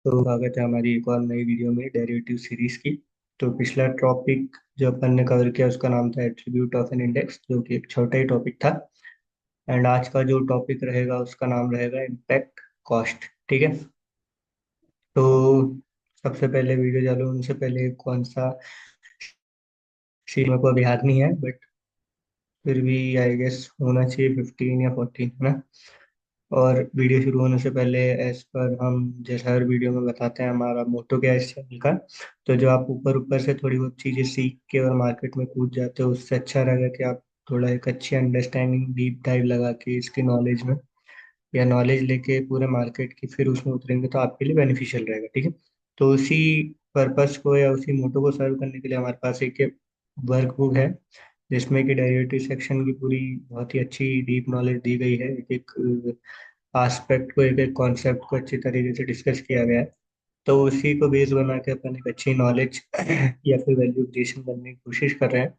तो स्वागत है हमारी एक और नई वीडियो में डेरिवेटिव सीरीज की। तो पिछला टॉपिक जो अपन ने कवर किया उसका नाम था एट्रीब्यूट ऑफ एन इंडेक्स, जो कि एक छोटा ही टॉपिक था। एंड आज का जो टॉपिक रहेगा उसका नाम रहेगा इम्पैक्ट कॉस्ट। ठीक है। तो सबसे पहले वीडियो चालू होने से पहले कौन सा सीन मेरे को अभी याद नहीं है, बट फिर भी आई गेस होना चाहिए 15 या 14, है ना। और वीडियो शुरू होने से पहले एज पर हम जैसा हर वीडियो में बताते हैं हमारा मोटो क्या है इस चैनल का। तो जो आप ऊपर ऊपर से थोड़ी बहुत चीज़ें सीख के और मार्केट में कूद जाते हो, उससे अच्छा रहेगा कि आप थोड़ा एक अच्छी अंडरस्टैंडिंग डीप डाइव लगा के इसकी नॉलेज में या नॉलेज लेके पूरे मार्केट की फिर उसमें उतरेंगे तो आपके लिए बेनिफिशियल रहेगा। ठीक है। तो उसी पर्पस को या उसी मोटो को सर्व करने के लिए हमारे पास एक वर्कबुक है, जिसमें कि डेरिवेटिव सेक्शन की पूरी बहुत ही अच्छी डीप नॉलेज दी गई है। एक एक एस्पेक्ट को, एक एक कॉन्सेप्ट को अच्छी तरीके से डिस्कस किया गया है। तो उसी को बेस बना के अपन एक अच्छी नॉलेज या फिर वैल्यू क्रिएशन करने की कोशिश कर रहे हैं,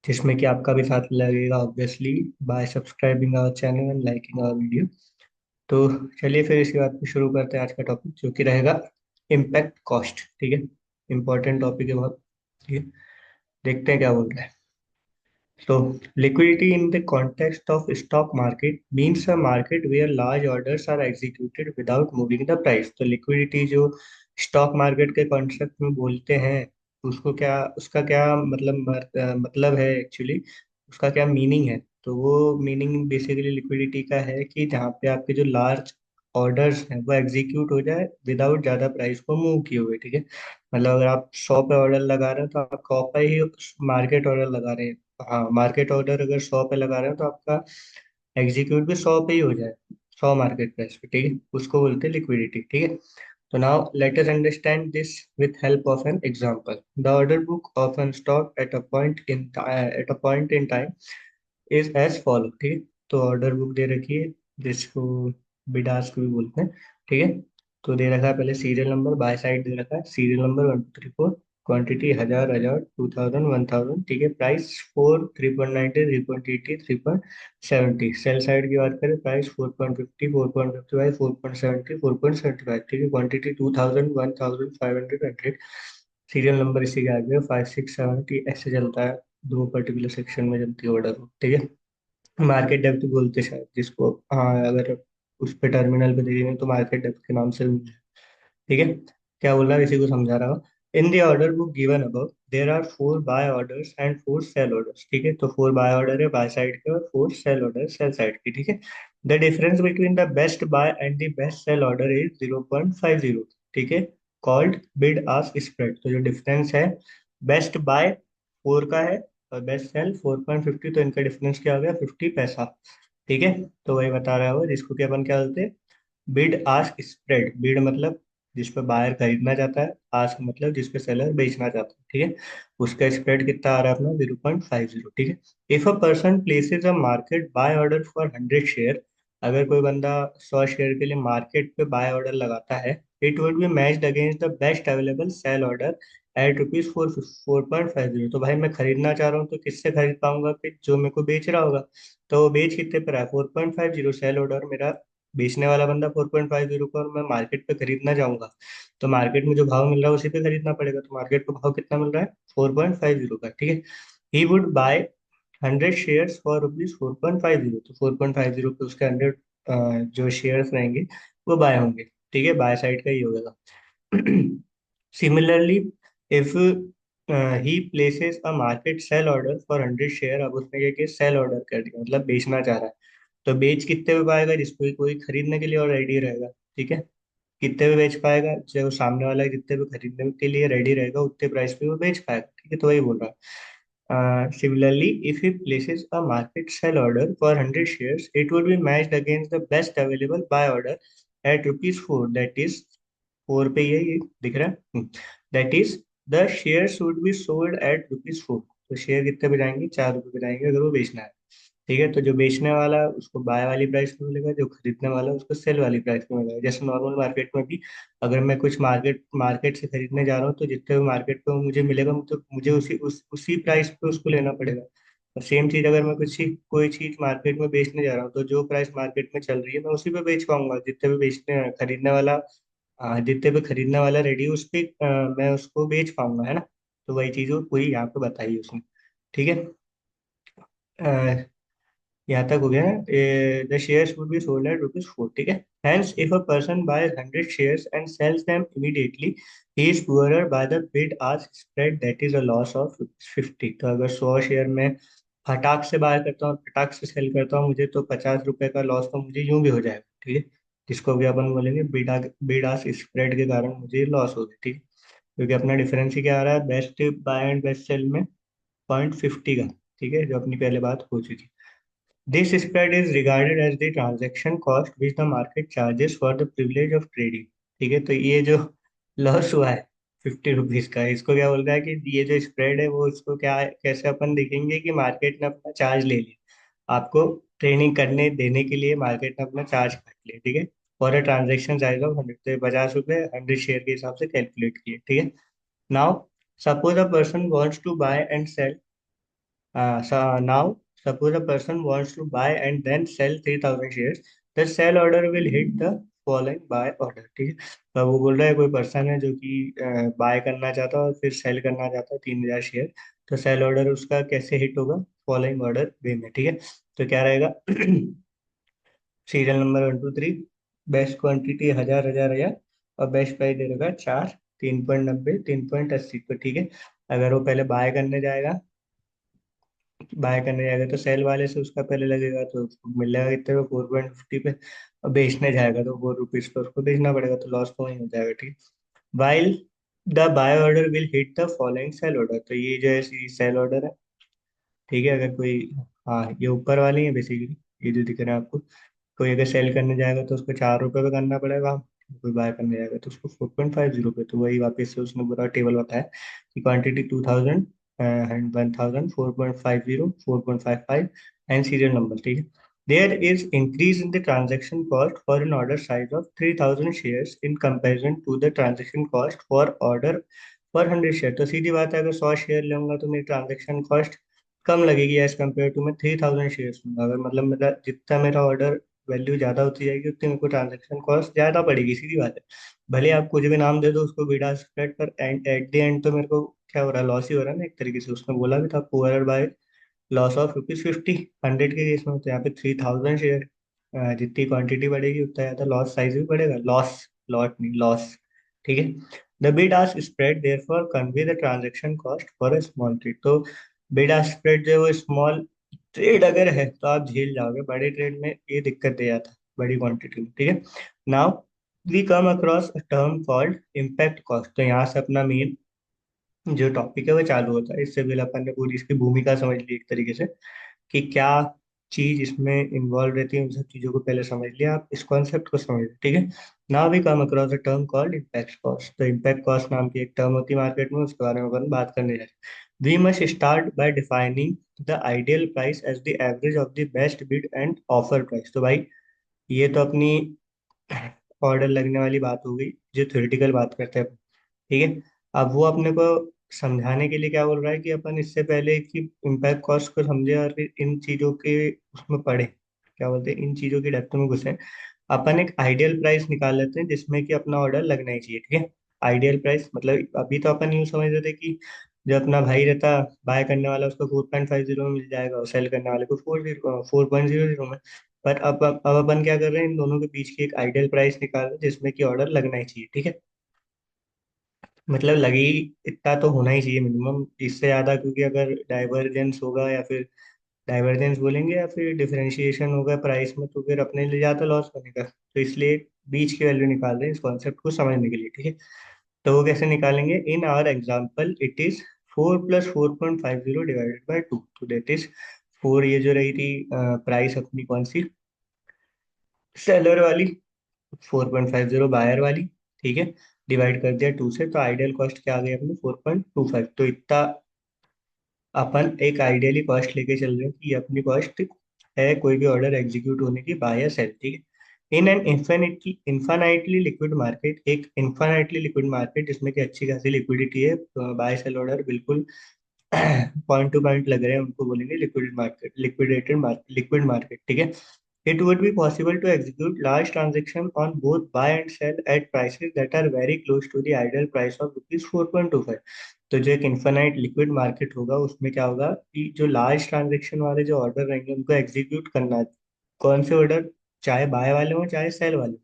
जिसमें कि आपका भी साथ लगेगा obviously by subscribing our channel and liking our video. तो चलिए फिर इसी बात को शुरू करते हैं आज का टॉपिक, जो कि रहेगा इम्पैक्ट कॉस्ट। ठीक है। इंपॉर्टेंट टॉपिक है बहुत। ठीक है। देखते हैं क्या बोल रहा है। So, liquidity in the context of stock market means a market where large orders are executed without moving the price। तो liquidity जो स्टॉक मार्केट के कॉन्सेप्ट में बोलते हैं, उसको क्या, उसका क्या मतलब है एक्चुअली, उसका क्या मीनिंग है। तो वो मीनिंग बेसिकली लिक्विडिटी का है कि जहाँ पे आपके जो लार्ज ऑर्डर्स हैं वो एग्जीक्यूट हो जाए विदाउट ज़्यादा प्राइस को मूव किए हुए। ठीक है। मतलब अगर आप 100 पे ऑर्डर लगा रहे हैं तो आप 100 पे ही मार्केट ऑर्डर लगा रहे हैं। हाँ, मार्केट ऑर्डर अगर 100 पे लगा रहे हो तो आपका एग्जीक्यूट भी 100 पे ही हो जाए, 100 मार्केट प्राइस पे। ठीक है। उसको बोलते हैं लिक्विडिटी। ठीक है। तो now let us understand this with help of an example. The order book of an stock at a point in time is as follow. ठीक है। तो ऑर्डर बुक दे रखी है, जिसको बिड आस्क भी बोलते हैं। ठीक है। तो दे रखा है पहले सीरियल नंबर, बाय साइड दे रखा है सीरियल नंबर 1 2 3 4, क्वांटिटी 1000 1000 2000 1000। ठीक है। प्राइस 4 3.90 3.80 3.70। सेल साइड की बात करें, प्राइस 4.50 4.55 4.70 4.75। ठीक है। क्वांटिटी 2000 1000 500 100। सीरियल नंबर इसी के आगे 5 6 7 ऐसे चलता है, दो पर्टिकुलर सेक्शन में चलती है ऑर्डर। ठीक है। मार्केट डेप्थ बोलते हैं शायद जिसको, हाँ अगर उस पे टर्मिनल पे देखेंगे तो मार्केट डेप्थ के नाम से भी। ठीक है। क्या बोल रहा है इसी को समझा रहा हूँ। In the order book given above there are 4 buy orders and 4 sell orders. ठीक है। तो 4 बाय ऑर्डर है बाय साइड के और 4 सेल ऑर्डर सेल साइड की। ठीक है। The difference between the best buy and the best sell order is 0.50। ठीक है। Called bid ask spread. तो जो डिफरेंस है, बेस्ट बाय 4 का है और बेस्ट सेल 4.50, तो इनका डिफरेंस क्या हो गया, 50 पैसा। ठीक है। तो वही बता रहा हो जिसको कि अपन क्या बोलते हैं, बिड आस्क स्प्रेड। बिड मतलब जिस पे बायर खरीदना चाहता है, आस्क मतलब जिस पे सेलर बेचना चाहता है। ठीक है। उसका स्प्रेड कितना आ रहा है अपना, 0.50। ठीक है। If a person places a market buy order for 100 share, अगर कोई बंदा 100 शेयर के लिए मार्केट पे बाय ऑर्डर लगाता है, it would be matched against the best available sell order at rupees 4.50। तो भाई मैं खरीदना चाह रहा हूँ तो किससे खरीद पाऊंगा, कि जो मेरे को बेच रहा होगा। तो वो बेच कितने पर है, 4.50। सेल ऑर्डर मेरा बेचने वाला बंदा 4.50 को, और मैं मार्केट पे खरीदना चाहूंगा तो मार्केट में जो भाव मिल रहा है उसी पे खरीदना पड़ेगा। तो मार्केट पे भाव कितना मिल रहा है, 4.50 का। ठीक है। He would buy 100 shares for rupees 4.50। तो 4.50 पे उसके 100 जो शेयर्स रहेंगे वो बाय होंगे। ठीक है। बाय साइड का ही होगा। Similarly if he places a market sell order for 100 share, अब उसने क्या किया, सेल ऑर्डर कर दिया मतलब बेचना चाह रहा है। तो बेच कितने में पाएगा, जिसको भी कोई खरीदने के लिए और रेडी रहेगा। ठीक है। कितने में बेच पाएगा, जो सामने वाला जितने पे खरीदने के लिए रेडी रहेगा उतने प्राइस पे वो बेच पाएगा। ठीक है। तो वही बोल रहा है। Similarly if he places a market sell order for 100 shares, it would be matched against the best available buy order at rupees 4। That is 4 पे ये दिख रहा है। That is the share should be sold at rupees 4। तो share कितने पे जाएंगे, 4 रुपये पे जाएंगे अगर वो बेचना है। ठीक है। तो जो बेचने वाला है उसको बाय वाली प्राइस में मिलेगा, जो खरीदने वाला है उसको सेल वाली प्राइस में मिलेगा। जैसे नॉर्मल मार्केट में भी अगर मैं कुछ मार्केट मार्केट से खरीदने जा रहा हूँ तो जितने भी मार्केट पे मुझे मिलेगा तो मुझे उसी प्राइस पे उसको लेना पड़ेगा। और सेम चीज अगर मैं कोई चीज मार्केट में बेचने जा रहा हूँ तो जो प्राइस मार्केट में चल रही है मैं उसी पे बेच पाऊंगा, जितने भी बेचने खरीदने वाला जितने पे खरीदने वाला रेडी है उस पे मैं उसको बेच पाऊंगा, है ना। तो वही चीज वही यहाँ पे बताई है उसने। ठीक है। यहाँ तक हो गया है। The shares would be sold at ₹4। ठीक है। Hence if a person buy 100 shares and sells them immediately, he is poorer by the bid ask spread, that is a loss of 50। तो अगर 100 शेयर में फटाक से बाय करता हूँ, फटाक से सेल करता हूँ, मुझे तो ₹50 का लॉस तो मुझे यूं भी हो जाएगा। ठीक है। जिसको भी अपन बोलेंगे बिड आस्क स्प्रेड के कारण मुझे लॉस हो गया। ठीक है। क्योंकि अपना डिफरेंस ही क्या आ रहा है, best buy and best sell में 0.50 का। ठीक है, जो अपनी पहले बात हो चुकी। This spread is regarded as the transaction cost which the market charges for the privilege of trading। ठीक है। तो ये जो लॉस हुआ है ₹50 का, इसको क्या बोल रहा है कि ये जो स्प्रेड है वो इसको क्या कैसे अपन देखेंगे कि मार्केट ने अपना चार्ज ले लिया, आपको ट्रेडिंग करने देने के लिए मार्केट ने अपना चार्ज काट लिया। ठीक है। For a transaction charge of 100, तो ₹50 100 शेयर के हिसाब से कैलकुलेट किए। ठीक है। Now suppose a person wants to buy and sell. So now, suppose a person wants to buy and then sell 3,000 shares. The sell order will hit the following buy order। ठीक है। तो वो बोल रहा है कोई पर्सन है जो कि बाय करना चाहता है और फिर सेल करना चाहता है 3,000 शेयर। तो सेल ऑर्डर उसका कैसे हिट होगा, फॉलोइंग ऑर्डर वे में। ठीक है। तो क्या रहेगा, सीरियल नंबर 1 2 3, बेस्ट क्वांटिटी 1,000 1,000 1,000, और बेस्ट प्राइस दे रखा 4, 3.90, 3.80 पे। ठीक है। अगर वो पहले बाय करने जाएगा तो सेल वाले से उसका पहले लगेगा, तो उसको मिलेगा कितने पे, 4.50 पे। और बेचने जाएगा तो ₹4 पे उसको बेचना पड़ेगा, तो लॉस तो वही हो जाएगा। ठीक। While the buy order will hit the following sell order. तो ये जो है सेल ऑर्डर है। ठीक है। अगर कोई, हाँ ये ऊपर वाले हैं बेसिकली, ये जो दिख रहे हैं आपको। कोई अगर सेल करने जाएगा तो उसको ₹4 पे करना पड़ेगा, कोई बाय करने जाएगा तो उसको 4.50 पे। तो वही वापस से उसने पूरा टेबल बताया कि quantity 2,000 and 1,000, 4.50, 4.55 and serial number. ठीक है। There is increase in the transaction cost for an order size of 3,000 shares in comparison to the transaction cost for order for 100 share. तो सीधी बात है, अगर 100 शेयर लूंगा तो मेरी ट्रांजेक्शन कॉस्ट कम लगेगी एज कम्पेयर टू मैं 3,000 शेयर्स लूंगा। अगर मतलब मेरा जितना मेरा ऑर्डर वैल्यू ज्यादा होती जाएगी उतनी मेरे को ट्रांजेक्शन कॉस्ट ज्यादा पड़ेगी, सीधी बात है। भले आप कुछ भी नाम दे दो उसको बिडा स्प्रेड पर, एंड एट द एंड तो मेरे को क्या हो रहा है, लॉस ही हो रहा है ना एक तरीके से। उसने बोला भी था पुअर बाय लॉस ऑफ ₹50। 100 के केस में तो यहाँ पे 3,000 शेयर, जितनी क्वांटिटी बढ़ेगी उतना ज्यादा लॉस साइज भी बढ़ेगा। लॉस, लॉट नहीं, लॉस। ठीक है। The bid ask spread therefore convey the transaction cost for a small trade. तो बिड आस्क स्प्रेड जो है वो स्मॉल ट्रेड अगर है तो आप झेल जाओगे, बड़े ट्रेड में ये दिक्कत दे जाता है बड़ी क्वांटिटी में। ठीक है। Now we come across a term called impact cost. तो यहाँ से अपना मेन जो टॉपिक है वो चालू होता है। इससे पहले अपन ने पूरी इसकी भूमिका समझ ली एक तरीके से, कि क्या चीज इसमें इन्वॉल्व रहती है, उन सब चीजों को पहले समझ लिया, आप इस कॉन्सेप्ट को समझ लिया। ठीक है। Now we come across a term called impact cost. तो इम्पैक्ट कॉस्ट नाम की एक टर्म होती है मार्केट में, उसके बारे में अपन बात करने जा रहे हैं। We must start by defining the ideal price as the average of the best bid and offer price. तो भाई ये तो अपनी ऑर्डर लगने वाली बात हो गई, जो थ्योरेटिकल बात करते हैं अपन। ठीक है। अब वो अपने को समझाने के लिए क्या बोल रहा है कि अपन इससे पहले कि इम्पैक्ट कॉस्ट को समझे और फिर इन चीजों के उसमें पढ़े, क्या बोलते हैं, इन चीजों की डेप्थ में घुसे, अपन एक आइडियल प्राइस निकाल लेते हैं जिसमें कि अपना ऑर्डर लगना ही चाहिए। ठीक है। आइडियल प्राइस मतलब अभी तो अपन यूं समझ रहे थे कि जो अपना भाई रहता बाय करने वाला उसको 4.50 में मिल जाएगा और सेल करने वाले को 4.00 में। पर अब अपन क्या कर रहे हैं, इन दोनों के बीच की एक आइडियल प्राइस निकाल रहे हैं जिसमें कि ऑर्डर लगना ही चाहिए। ठीक है। मतलब लगे ही इतना तो होना ही चाहिए मिनिमम, इससे ज्यादा क्योंकि अगर डाइवर्जेंस होगा या फिर डाइवर्जेंस बोलेंगे या फिर डिफरेंशिएशन होगा प्राइस में तो फिर अपने लिए ज्यादा लॉस बनेगा। तो इसलिए बीच की वैल्यू निकाल रहे हैं इस कॉन्सेप्ट को समझने के लिए। ठीक है। तो वो कैसे निकालेंगे, in our example it is 4+4.50 divided by 2। तो दैट इज 4, ये जो रही थी प्राइस अपनी कौन सी, सेलर वाली, 4.50 बायर वाली। ठीक है। डिवाइड कर दिया 2 से, तो आइडियल कॉस्ट क्या आ गई अपनी 4.25। तो इतना अपन एक आइडियली कॉस्ट लेके चल रहे हैं कि ये अपनी कॉस्ट है कोई भी ऑर्डर एग्जीक्यूट होने की, बाय या सेल। ठीक है। In an infinitely liquid market, एक इन्फानाइटली लिक्विड मार्केट जिसमें कि अच्छी खासी लिक्विडिटी है, बाय सेल ऑर्डर बिल्कुल पॉइंट टू पॉइंट लग रहे हैं, उनको बोलेंगे liquid market, liquidated market, liquid market. ठीक है। it would be possible to execute large transactions on both buy and sell at prices that are very close to the ideal price of rupees 4.25। तो जो एक infinite liquid market होगा उसमें क्या होगा कि जो लार्ज ट्रांजेक्शन वाले जो ऑर्डर रहेंगे उनको एग्जीक्यूट करना है। कौन से ऑर्डर? चाहे बाय वाले हों चाहे सेल वाले,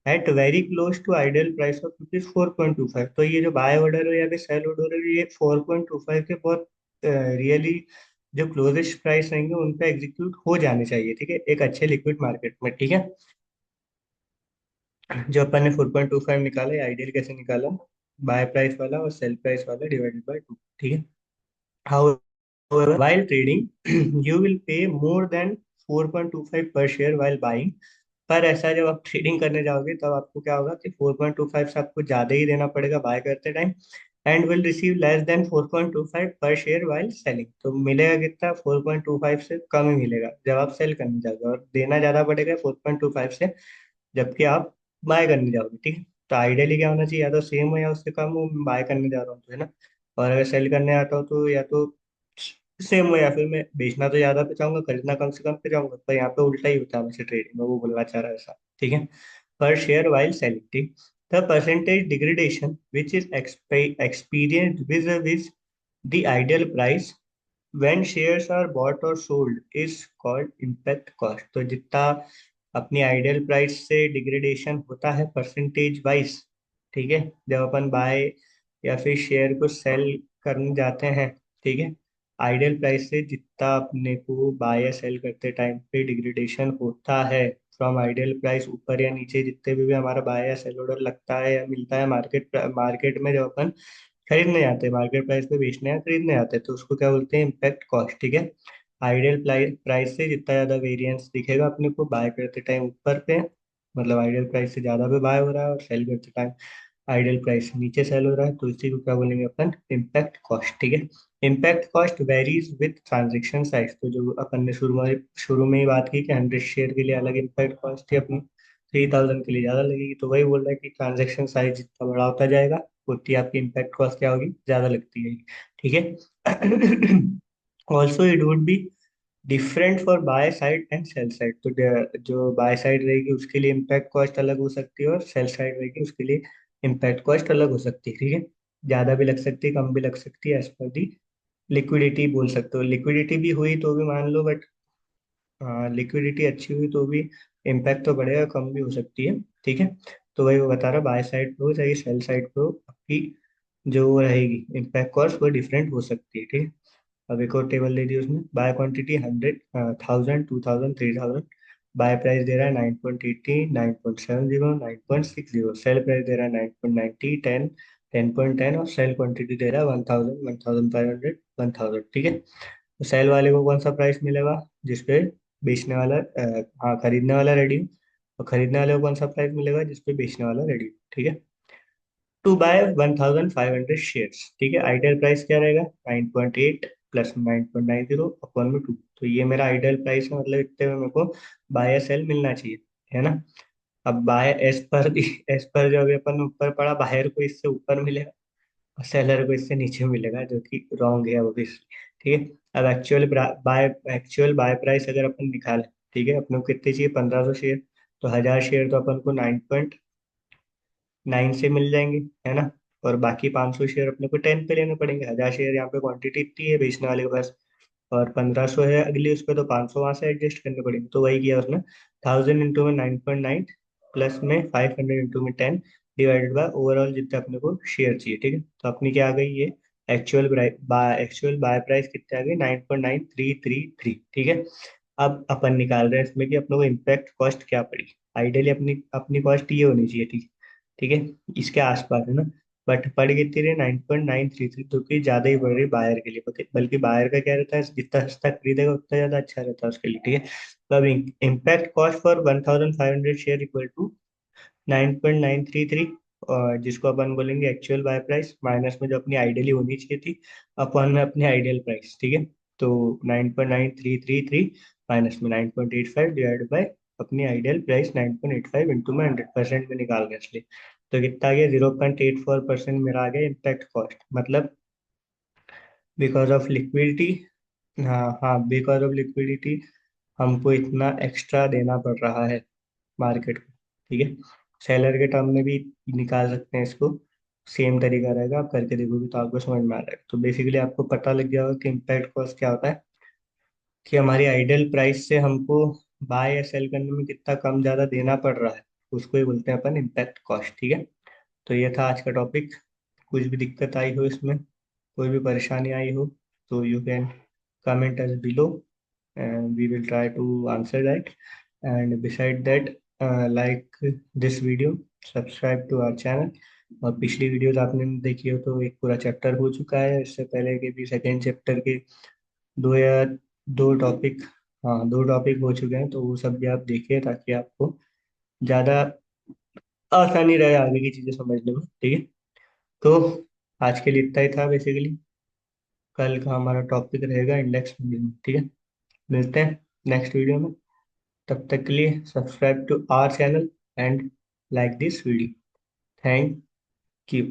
at very close to ideal price of rupees 4.25। तो ये जो बाय ऑर्डर है या फिर सेल ऑर्डर है ये 4.25 के बहुत रियली जो क्लोजेस्ट प्राइस रहेंगे उन पे एग्जीक्यूट हो जाने चाहिए, ठीक है, एक अच्छे लिक्विड मार्केट में, ठीक है। जो अपन ने 4.25 निकाला, ये आइडियल कैसे निकाला? बाय प्राइस वाला और सेल प्राइस वाला डिवाइडेड बाय टू, ठीक है। However, while trading, you will pay more than 4.25 per share while buying। पर ऐसा जब आप ट्रेडिंग करने जाओगे तब आपको क्या होगा कि 4.25 से आपको ज्यादा ही देना पड़ेगा बाय करते time, and will receive less than 4.25 पर शेयर वाइल सेलिंग। तो मिलेगा कितना? 4.25 से कम ही मिलेगा जब आप सेल करने जाओगे, और देना ज्यादा पड़ेगा 4.25 से जबकि आप बाय करने जाओगे, ठीक है। तो आइडियली क्या होना चाहिए? या तो सेम हो या उससे कम हो, बाय करने जा रहा हूँ तो, है ना। और अगर सेल करने आता हूँ तो या तो सेम हो या फिर मैं बेचना तो ज्यादा पे चाहूंगा, खरीदना कम से कम पे चाहूंगा। पर यहाँ पे उल्टा ही होता है वैसे ट्रेडिंग में, वो बोलना चाह रहा है ऐसा, ठीक है। पर शेयर वाइल सेलिंग, ठीक। The percentage degradation which is experienced vis the ideal price when shares are bought or sold is called impact cost। तो जितना अपनी आइडियल प्राइस से डिग्रेडेशन होता है परसेंटेज वाइज, ठीक है, जब अपन बाय या फिर शेयर को सेल करने जाते हैं, ठीक है, आइडियल प्राइस से जितना अपने को बाय या सेल करते टाइम पे डिग्रेडेशन होता है फ्रॉम आइडियल प्राइस, ऊपर या नीचे जितने भी हमारा बाय या सेल ऑर्डर लगता है या मिलता है मार्केट मार्केट में, जब अपन खरीदने आते हैं मार्केट प्राइस पे, बेचने या खरीदने आते हैं, तो उसको क्या बोलते हैं? इम्पैक्ट कॉस्ट, ठीक है। आइडियल प्राइस से जितना ज्यादा वेरिएंस दिखेगा अपने को बाय करते टाइम ऊपर पे, मतलब आइडियल प्राइस से ज्यादा पे बाय हो रहा है, और सेल करते टाइम आइडियल प्राइस से नीचे सेल हो रहा है, तो इसी को क्या बोलेंगे अपन? इम्पैक्ट कॉस्ट, ठीक है। Impact cost varies with transaction size. तो जो अपन ने शुरू में ही बात की कि 100 शेयर के लिए अलग इम्पैक्ट कॉस्ट थी अपनी, 3000 के लिए ज्यादा लगेगी, तो वही बोल रहा है कि ट्रांजेक्शन साइज जितना बड़ा होता जाएगा उतनी आपकी इम्पैक्ट कॉस्ट क्या होगी? ज्यादा लगती है, ठीक है। Also it would be different for by side and sell side. तो जो बाय साइड रहेगी उसके लिए इम्पैक्ट कॉस्ट अलग हो सकती है, और सेल साइड रहेगी उसके लिए इम्पैक्ट कॉस्ट अलग हो सकती है, ठीक है। ज्यादा भी लग सकती है, कम भी लग सकती है, एज पर दी लिक्विडिटी बोल सकते हो। लिक्विडिटी भी हुई तो भी मान लो, बट लिक्विडिटी अच्छी हुई तो भी इम्पैक्ट तो बढ़ेगा, कम भी हो सकती है, ठीक है। तो वही वो बता रहा, बाय साइड पे हो चाहे सेल साइड पे हो, आपकी जो वो रहेगी इम्पैक्ट कॉस्ट वो डिफरेंट हो सकती है, ठीक है। अब एक और टेबल दे दी उसमें, बाय क्वांटिटी 100, 1000, 2000, 3000। बाय प्राइस दे रहा है 9.80, 9.70, 9.60। सेल प्राइस दे रहा है 9.90, 10, 10.10, और सेल क्वांटिटी दे रहा है 1000, 1500, 1000, ठीक है। तो सेल वाले को कौन सा प्राइस मिलेगा? जिसपे बेचने वाला खरीदने वाला रेडी हो, और खरीदने वाले को कौन सा प्राइस मिलेगा? जिसपे बेचने वाला रेडी हो, ठीक है। टू बाय 1500 शेयर्स, ठीक है। आइडियल प्राइस क्या रहेगा? 9.8 प्लस 9.90 अपॉन में 2। तो ये मेरा आइडियल प्राइस है, मतलब इतने में मेरे को बाय या सेल मिलना चाहिए, है ना। अब बाय एस पर जो अभी अपन ऊपर पड़ा, बायर को इससे ऊपर मिलेगा और सेलर को इससे नीचे मिलेगा, जो कि रॉन्ग है वो भी, ठीक है। अब एक्चुअल बाय प्राइस अगर अपन निकालें, ठीक है, अपने को कितने चाहिए? 1500 शेयर। तो 1000 शेयर तो अपन को 9.9 से मिल जाएंगे, है ना। और बाकी 500 शेयर अपने को 10 पे लेने पड़ेंगे। 1000 शेयर यहाँ पे क्वांटिटी इतनी है बेचने वाले के पास, और 1500 है अगली उस पे, तो 500 वहां से एडजस्ट करने पड़ेंगे। तो वही किया उसने, 1000 इंटू में 9.9 प्लस में 500 इंटू में 10 डिवाइडेड बाय ओवरऑल जितने अपने को शेयर चाहिए, ठीक है। तो अपनी क्या आ गई ये? एक्चुअल बाय प्राइस कितने आ गई? 9.9333, ठीक है। अब अपन निकाल रहे हैं इसमें कि अपने को इम्पैक्ट कॉस्ट क्या पड़ी। आइडियली अपनी अपनी कॉस्ट ये होनी चाहिए, ठीक, ठीक है, इसके आसपास, है ना। बट पड़ कितनी रही? 9.933, जो कि ज्यादा ही बढ़ रही बायर के लिए, बल्कि बायर का क्या रहता है, जितना सस्ता खरीदेगा उतना ज्यादा अच्छा रहता है उसके लिए, ठीक है। तो अब impact cost for 1500 share equal to 9.933, और जिसको अपन बोलेंगे एक्चुअल बाय प्राइस, माइनस में जो अपनी आइडियली होनी चाहिए थी, अपॉन में अपनी आइडियल प्राइस, ठीक है। तो 9.9333 माइनस में 9.85 डिवाइड बाय अपनी आइडियल प्राइस 9.85, इंटू में 100% में निकाल गया इसलिए। तो कितना आ गया? 0.84% मेरा आ गया इम्पैक्ट कॉस्ट, मतलब बिकॉज ऑफ लिक्विडिटी। हाँ हाँ, बिकॉज ऑफ लिक्विडिटी, हमको इतना एक्स्ट्रा देना पड़ रहा है मार्केट को। ठीक है, सेलर के टर्म में भी निकाल सकते हैं इसको। सेम तरीका रहेगा, आप करके देखोगे तो आपको समझ में आ जाएगा। तो बेसिकली आपको पता लग गया होगा कि इम्पैक्ट कॉस्ट क्या होता है, कि हमारी आइडियल प्राइस से हमको बाय या सेल करने में कितना कम ज़्यादा देना पड़ रहा है, उसको ही बोलते हैं अपन इम्पैक्ट कॉस्ट। ठीक है, तो ये था आज का टॉपिक। कुछ भी दिक्कत आई हो इसमें, कोई भी परेशानी आई हो, तो you can comment us below and we will try to answer that. And beside that, like this video, subscribe to our channel। और पिछली वीडियोस आपने देखी हो तो एक पूरा चैप्टर हो चुका है, इससे पहले के भी सेकेंड चैप्टर के दो या दो टॉपिक, हाँ दो टॉपिक हो चुके हैं, तो वो सब भी आप देखिए ताकि आपको ज़्यादा आसानी रहे आगे की चीज़ें समझने में। ठीक है, तो आज के लिए इतना ही था बेसिकली। कल का हमारा टॉपिक रहेगा इंडेक्स मैनेजमेंट। ठीक है, मिलते हैं नेक्स्ट वीडियो में। तब तक के लिए subscribe to our channel and like this video. Thank you.